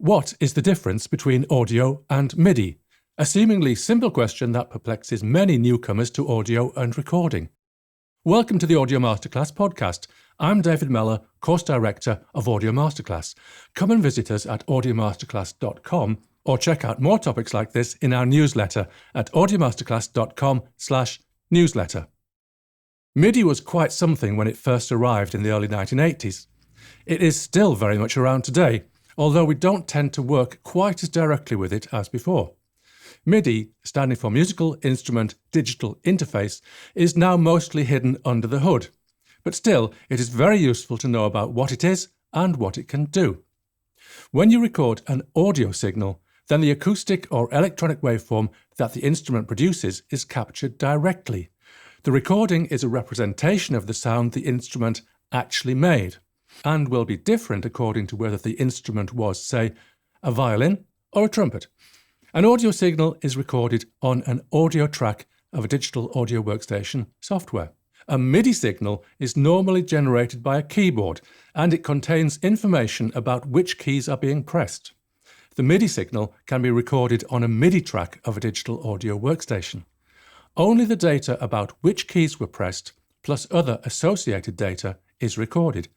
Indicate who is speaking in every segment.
Speaker 1: What is the difference between audio and MIDI? A seemingly simple question that perplexes many newcomers to audio and recording. Welcome to the Audio Masterclass podcast. I'm David Mellor, Course Director of Audio Masterclass. Come and visit us at audiomasterclass.com or check out more topics like this in our newsletter at audiomasterclass.com/newsletter. MIDI was quite something when it first arrived in the early 1980s. It is still very much around today, although we don't tend to work quite as directly with it as before. MIDI, standing for Musical Instrument Digital Interface, is now mostly hidden under the hood, but still it is very useful to know about what it is and what it can do. When you record an audio signal, then the acoustic or electronic waveform that the instrument produces is captured directly. The recording is a representation of the sound the instrument actually made, and will be different according to whether the instrument was, say, a violin or a trumpet. An audio signal is recorded on an audio track of a digital audio workstation software. A MIDI signal is normally generated by a keyboard, and it contains information about which keys are being pressed. The MIDI signal can be recorded on a MIDI track of a digital audio workstation. Only the data about which keys were pressed, plus other associated data, is recorded.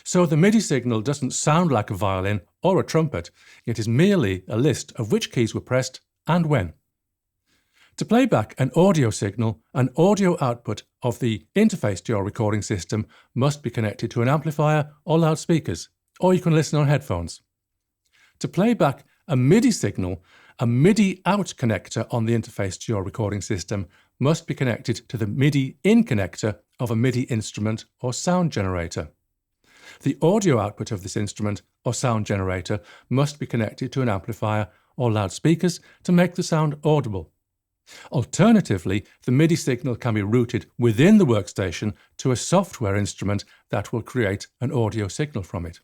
Speaker 1: So the MIDI signal doesn't sound like a violin or a trumpet. It is merely a list of which keys were pressed and when. To play back an audio signal, an audio output of the interface to your recording system must be connected to an amplifier or loudspeakers, or you can listen on headphones. To play back a MIDI signal, a MIDI out connector on the interface to your recording system must be connected to the MIDI in connector of a MIDI instrument or sound generator. The audio output of this instrument or sound generator must be connected to an amplifier or loudspeakers to make the sound audible. Alternatively, the MIDI signal can be routed within the workstation to a software instrument that will create an audio signal from it.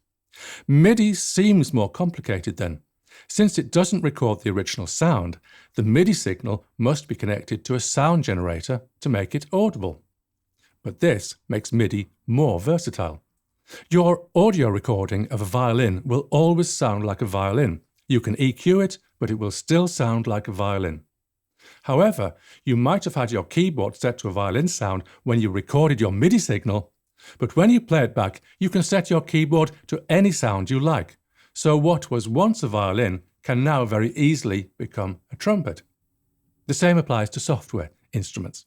Speaker 1: MIDI seems more complicated then. Since it doesn't record the original sound, the MIDI signal must be connected to a sound generator to make it audible. But this makes MIDI more versatile. Your audio recording of a violin will always sound like a violin. You can EQ it, but it will still sound like a violin. However, you might have had your keyboard set to a violin sound when you recorded your MIDI signal, but when you play it back, you can set your keyboard to any sound you like. So what was once a violin can now very easily become a trumpet. The same applies to software instruments.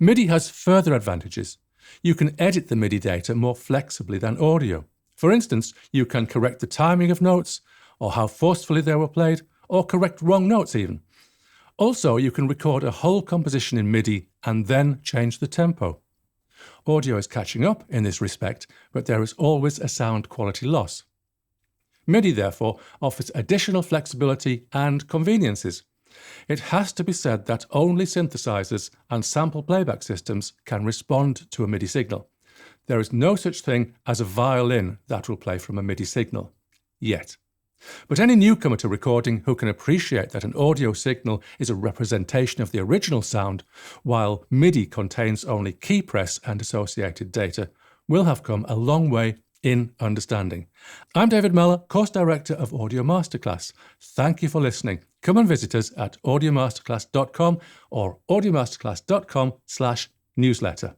Speaker 1: MIDI has further advantages. You can edit the MIDI data more flexibly than audio. For instance, you can correct the timing of notes, or how forcefully they were played, or correct wrong notes even. Also, you can record a whole composition in MIDI and then change the tempo. Audio is catching up in this respect, but there is always a sound quality loss. MIDI, therefore, offers additional flexibility and conveniences. It has to be said that only synthesizers and sample playback systems can respond to a MIDI signal. There is no such thing as a violin that will play from a MIDI signal, yet. But any newcomer to recording who can appreciate that an audio signal is a representation of the original sound, while MIDI contains only key press and associated data, will have come a long way in understanding. I'm David Mellor, Course Director of Audio Masterclass. Thank you for listening. Come and visit us at audiomasterclass.com or audiomasterclass.com/newsletter.